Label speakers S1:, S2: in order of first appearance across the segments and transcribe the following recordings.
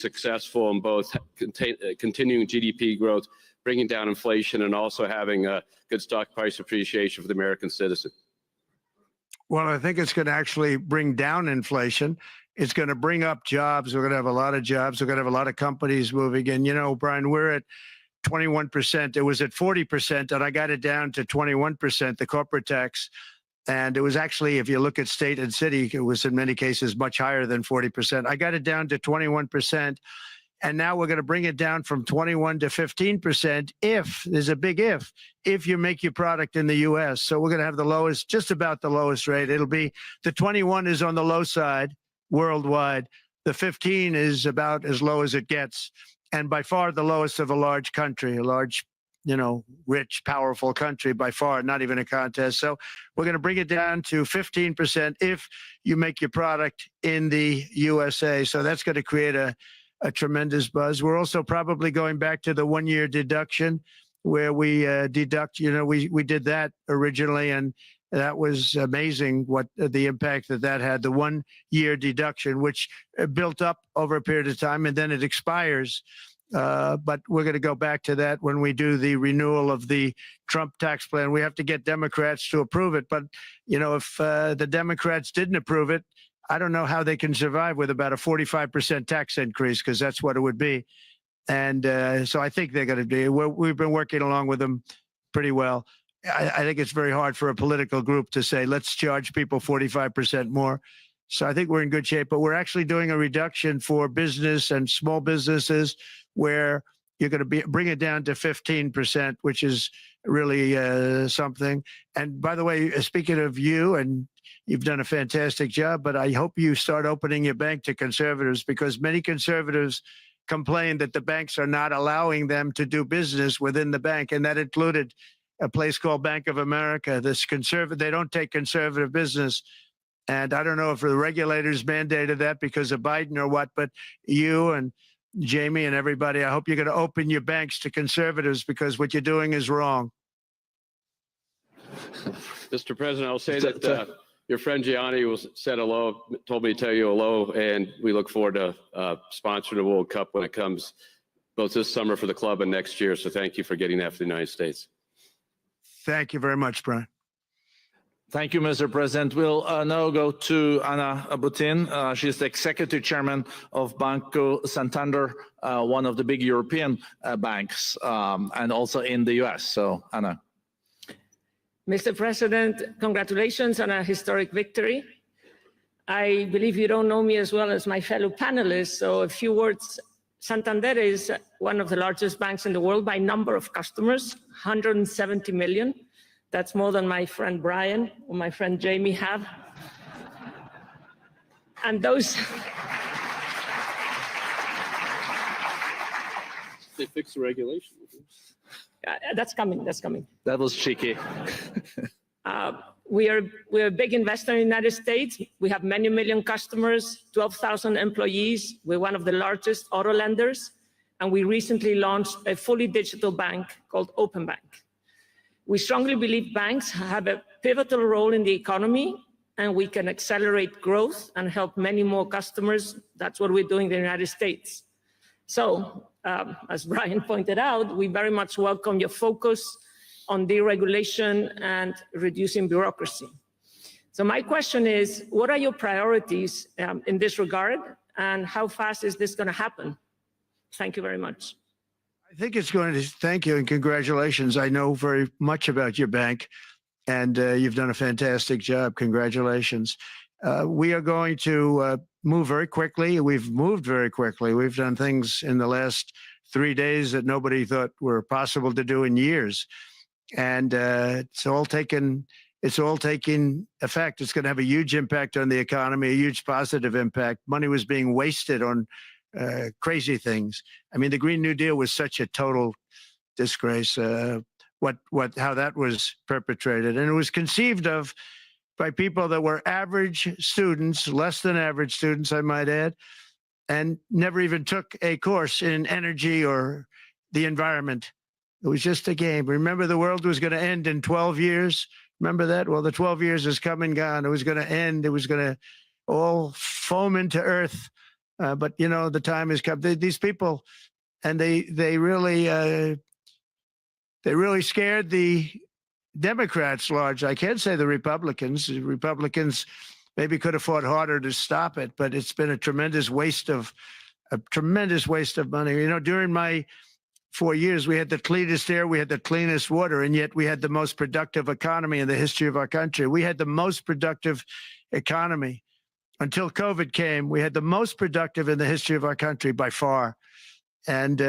S1: successful in both continuing GDP growth, bringing down inflation, and also having a good stock price appreciation for the American citizen?
S2: Well, I think it's going to actually bring down inflation. It's going to bring up jobs. We're going to have a lot of jobs. We're going to have a lot of companies moving in. You know, Brian, we're at 21%. It was at 40%, and I got it down to 21%, the corporate tax. And it was actually, if you look at state and city, it was in many cases much higher than 40%. I got it down to 21%. And now we're going to bring it down from 21 to 15% if, there's a big if you make your product in the U.S. So we're going to have the lowest, just about the lowest rate. It'll be, the 21 is on the low side worldwide. The 15 is about as low as it gets. And by far the lowest of a large country, a large, you know, rich, powerful country, by far, not even a contest. So we're going to bring it down to 15% if you make your product in the USA. So that's going to create a tremendous buzz. We're also probably going back to the 1 year deduction where we deduct, you know, we did that originally, and that was amazing what the impact that had, the 1 year deduction, which built up over a period of time and then it expires. But we're going to go back to that when we do the renewal of the Trump tax plan. We have to get Democrats to approve it. But, you know, if the Democrats didn't approve it, I don't know how they can survive with about a 45% tax increase, because that's what it would be. And so I think they're going to be, we've been working along with them pretty well. I think it's very hard for a political group to say, let's charge people 45% more. So I think we're in good shape, but we're actually doing a reduction for business and small businesses where you're going to bring it down to 15%, which is really something. And by the way, speaking of you, and you've done a fantastic job, but I hope you start opening your bank to conservatives, because many conservatives complain that the banks are not allowing them to do business within the bank. And that included a place called Bank of America. They don't take conservative business. And I don't know if the regulators mandated that because of Biden or what, but you and Jamie and everybody, I hope you're going to open your banks to conservatives, because what you're doing is wrong.
S1: Mr. President, I'll say that your friend Gianni said hello, told me to tell you hello, and we look forward to sponsoring the World Cup when it comes, both this summer for the club and next year. So thank you for getting that for the United States.
S2: Thank you very much, Brian.
S3: Thank you, Mr. President. We'll now go to Ana Butin. She's the executive chairman of Banco Santander, one of the big European banks, and also in the US. So, Ana.
S4: Mr. President, congratulations on a historic victory. I believe you don't know me as well as my fellow panelists, so a few words. Santander is one of the largest banks in the world by number of customers, 170 million. That's more than my friend Brian or my friend Jamie have. And those...
S1: They fix the regulation.
S4: That's coming, that's coming.
S3: That was cheeky.
S4: We're a big investor in the United States. We have many million customers, 12,000 employees. We're one of the largest auto lenders. And we recently launched a fully digital bank called Open Bank. We strongly believe banks have a pivotal role in the economy, and we can accelerate growth and help many more customers. That's what we're doing in the United States. So, as Brian pointed out, we very much welcome your focus on deregulation and reducing bureaucracy. So my question is, what are your priorities in this regard, and how fast is this going to happen? Thank you very much.
S2: I think it's going to, thank you and congratulations. I know very much about your bank, and you've done a fantastic job. Congratulations. We are going to move very quickly. We've moved very quickly. We've done things in the last 3 days that nobody thought were possible to do in years. And it's all taking effect. It's going to have a huge impact on the economy, a huge positive impact. Money was being wasted on crazy things. I mean, the Green New Deal was such a total disgrace, how that was perpetrated. And it was conceived of by people that were average students, less than average students, I might add, and never even took a course in energy or the environment. It was just a game. Remember, the world was going to end in 12 years. Remember that? Well, the 12 years has come and gone. It was going to end. It was going to all foam into earth But the time has come. These people, and they really scared the Democrats large. I can't say the Republicans. The Republicans maybe could have fought harder to stop it, but it's been a tremendous waste of money. During my 4 years, we had the cleanest air, we had the cleanest water, and yet we had the most productive economy in the history of our country. We had the most productive economy until COVID came. We had the most productive in the history of our country by far, and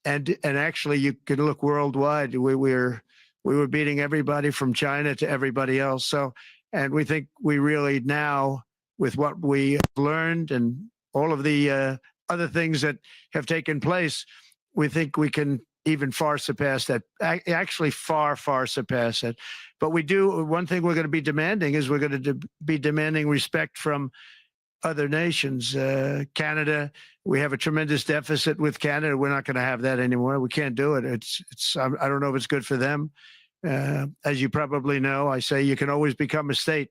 S2: actually, you can look worldwide. We were beating everybody from China to everybody else. So, and we think we really now, with what we learned and all of the other things that have taken place, we think we can even far surpass that. Actually, far surpass it. But one thing we're going to be demanding is we're going to be demanding respect from other nations. Canada, we have a tremendous deficit with Canada. We're not going to have that anymore. We can't do it. I don't know if it's good for them. As you probably know, I say you can always become a state.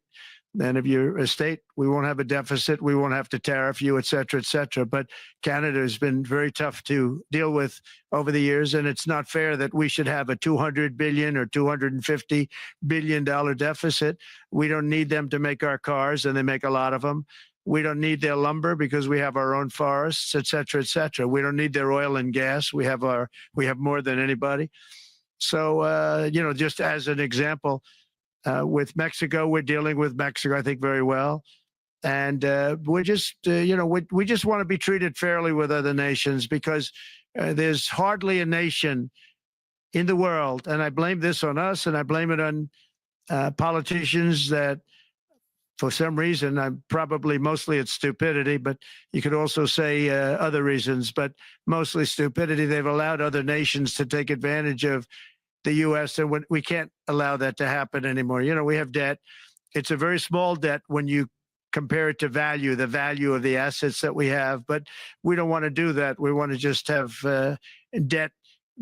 S2: And if you're a state, we won't have a deficit. We won't have to tariff you, et cetera, et cetera. But Canada has been very tough to deal with over the years. And it's not fair that we should have a $200 billion or $250 billion deficit. We don't need them to make our cars, and they make a lot of them. We don't need their lumber because we have our own forests, et cetera, et cetera. We don't need their oil and gas. We have more than anybody. So, just as an example, with Mexico, we're dealing with Mexico, I think, very well. And we just want to be treated fairly with other nations, because there's hardly a nation in the world, and I blame this on us, and I blame it on politicians that, for some reason, mostly it's stupidity, but you could also say other reasons, but mostly stupidity. They've allowed other nations to take advantage of the U.S., and we can't allow that to happen anymore. We have debt. It's a very small debt when you compare it to the value of the assets that we have, but we don't want to do that. We want to just have debt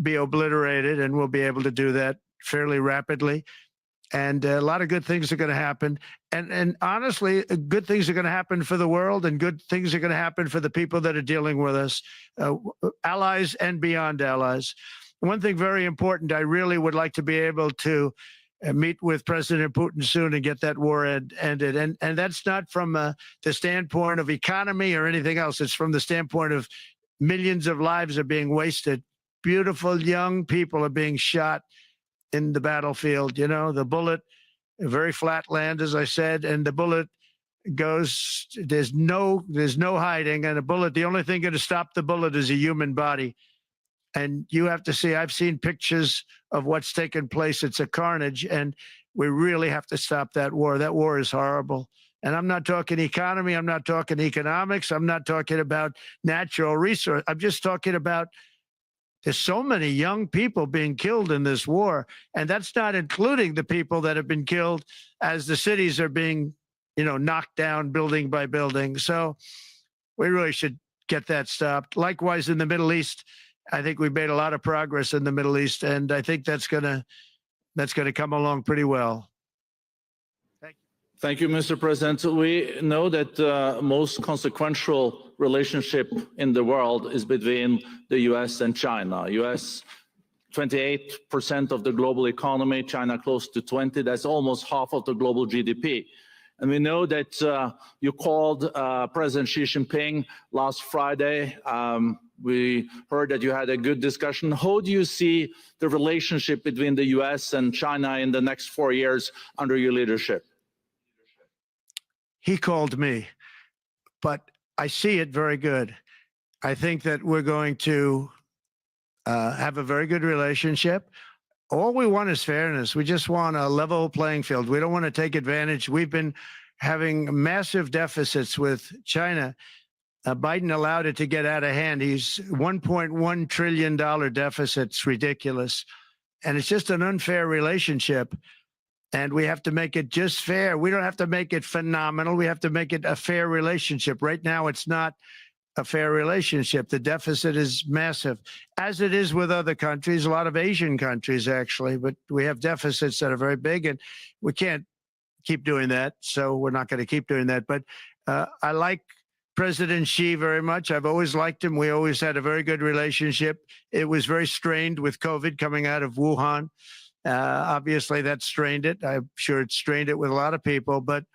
S2: be obliterated, and we'll be able to do that fairly rapidly. And a lot of good things are going to happen. And honestly, good things are going to happen for the world, and good things are going to happen for the people that are dealing with us, allies and beyond allies. One thing very important, I really would like to be able to meet with President Putin soon and get that war ended. And that's not from the standpoint of economy or anything else. It's from the standpoint of millions of lives are being wasted. Beautiful young people are being shot in the battlefield. The bullet, very flat land, as I said, and the bullet goes, there's no hiding. And a bullet, the only thing going to stop the bullet is a human body. And you have to see, I've seen pictures of what's taken place. It's a carnage, and we really have to stop that war. That war is horrible. And I'm not talking economy. I'm not talking economics. I'm not talking about natural resource. I'm just talking about there's so many young people being killed in this war. And that's not including the people that have been killed as the cities are being, knocked down building by building. So we really should get that stopped. Likewise, in the Middle East, I think we've made a lot of progress in the Middle East, and I think that's gonna come along pretty well.
S3: Thank you, Mr. President. We know that the most consequential relationship in the world is between the U.S. and China. U.S. 28% of the global economy, China close to 20. That's almost half of the global GDP. And we know that you called President Xi Jinping last Friday. We heard that you had a good discussion. How do you see the relationship between the U.S. and China in the next 4 years under your leadership?
S2: He called me, but I see it very good. I think that we're going to have a very good relationship. All we want is fairness. We just want a level playing field. We don't want to take advantage. We've been having massive deficits with China. Biden allowed it to get out of hand. He's $1.1 trillion deficit. It's ridiculous. And it's just an unfair relationship. And we have to make it just fair. We don't have to make it phenomenal. We have to make it a fair relationship. Right now, it's not a fair relationship. The deficit is massive, as it is with other countries, a lot of Asian countries, actually. But we have deficits that are very big, and we can't keep doing that. So we're not going to keep doing that. But I like President Xi very much. I've always liked him. We always had a very good relationship. It was very strained with COVID coming out of Wuhan. Obviously, that strained it. I'm sure it strained it with a lot of people, but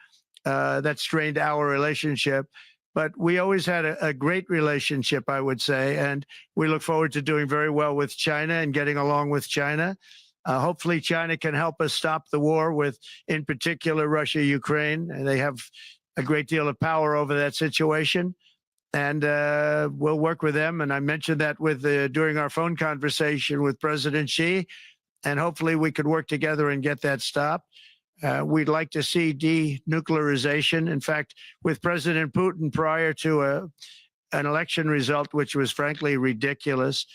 S2: that strained our relationship. But we always had a great relationship, I would say, and we look forward to doing very well with China and getting along with China. Hopefully, China can help us stop the war with, in particular, Russia, Ukraine. And they have a great deal of power over that situation. And we'll work with them. And I mentioned that during our phone conversation with President Xi. And hopefully we could work together and get that stopped. We'd like to see denuclearization. In fact, with President Putin, prior to an election result, which was frankly ridiculous,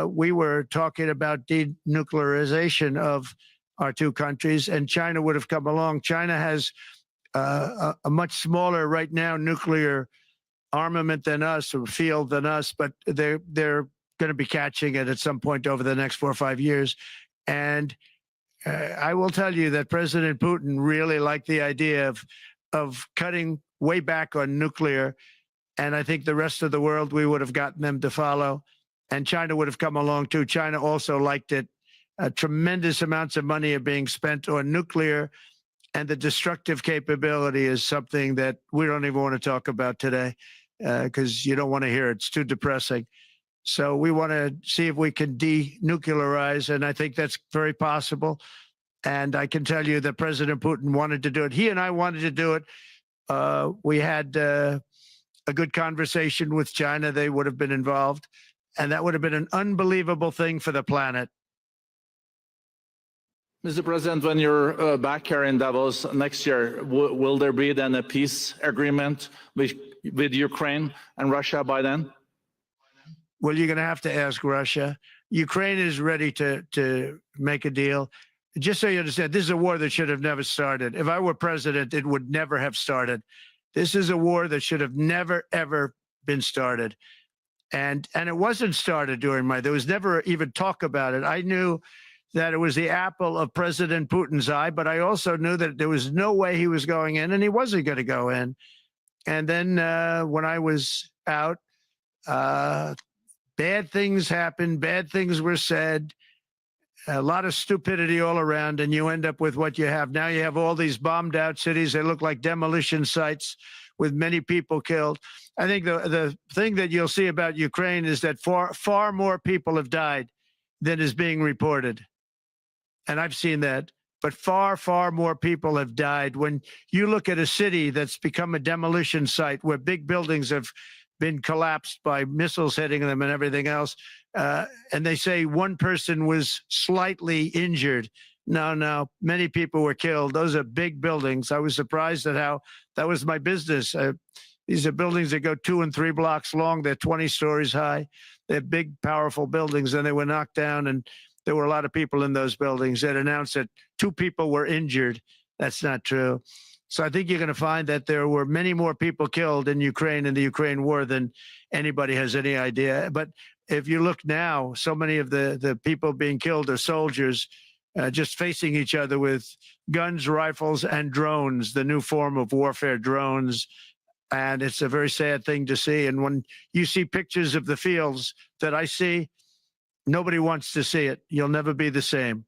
S2: we were talking about denuclearization of our two countries, and China would have come along. China has a much smaller right now nuclear armament than us, or field than us, but they're going to be catching it at some point over the next 4 or 5 years. And I will tell you that President Putin really liked the idea of cutting way back on nuclear. And I think the rest of the world, we would have gotten them to follow. And China would have come along too. China also liked it. Tremendous amounts of money are being spent on nuclear. And the destructive capability is something that we don't even want to talk about today because you don't want to hear it. It's too depressing. So we want to see if we can denuclearize, and I think that's very possible. And I can tell you that President Putin wanted to do it. He and I wanted to do it. We had a good conversation with China. They would have been involved, and that would have been an unbelievable thing for the planet.
S3: Mr. President, when you're back here in Davos next year, will there be then a peace agreement with Ukraine and Russia by then?
S2: Well, you're going to have to ask Russia. Ukraine is ready to make a deal. Just so you understand, this is a war that should have never started. If I were president, it would never have started. This is a war that should have never, ever been started. And it wasn't started during there was never even talk about it. I knew that it was the apple of President Putin's eye, but I also knew that there was no way he was going in, and he wasn't going to go in. And then when I was out, bad things happened, bad things were said, a lot of stupidity all around, and you end up with what you have. Now you have all these bombed out cities. They look like demolition sites with many people killed. I think the thing that you'll see about Ukraine is that far more people have died than is being reported. And I've seen that. But far, far more people have died. When you look at a city that's become a demolition site where big buildings have been collapsed by missiles hitting them and everything else, and they say one person was slightly injured. No, many people were killed. Those are big buildings. I was surprised at how that was my business. These are buildings that go 2 and 3 blocks long. They're 20 stories high. They're big, powerful buildings, and they were knocked down, and there were a lot of people in those buildings that announced that 2 people were injured. That's not true. So I think you're going to find that there were many more people killed in Ukraine in the Ukraine war than anybody has any idea. But if you look now, so many of the people being killed are soldiers just facing each other with guns, rifles, and drones, the new form of warfare, drones. And it's a very sad thing to see. And when you see pictures of the fields that I see, nobody wants to see it. You'll never be the same.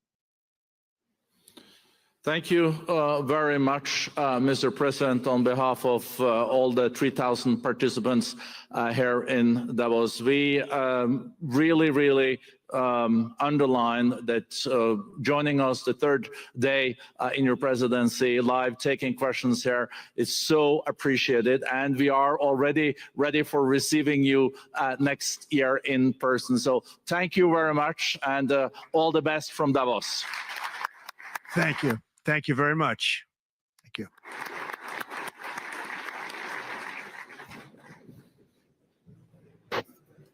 S3: Thank you very much, Mr. President, on behalf of all the 3,000 participants here in Davos. We really underline that joining us the third day in your presidency, live taking questions here is so appreciated. And we are already ready for receiving you next year in person. So thank you very much, and all the best from Davos.
S2: Thank you. Thank you very much. Thank you.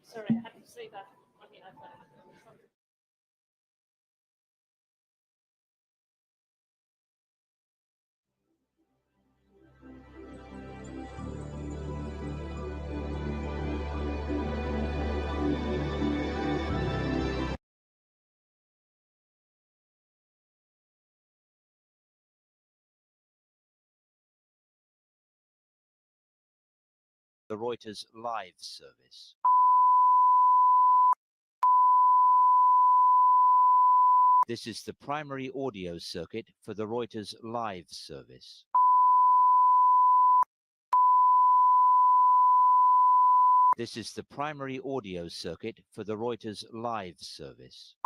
S4: Sorry, I have to say that on the iPad.
S5: the Reuters live service. This is the primary audio circuit for the Reuters live service. This is the primary audio circuit for the Reuters live service.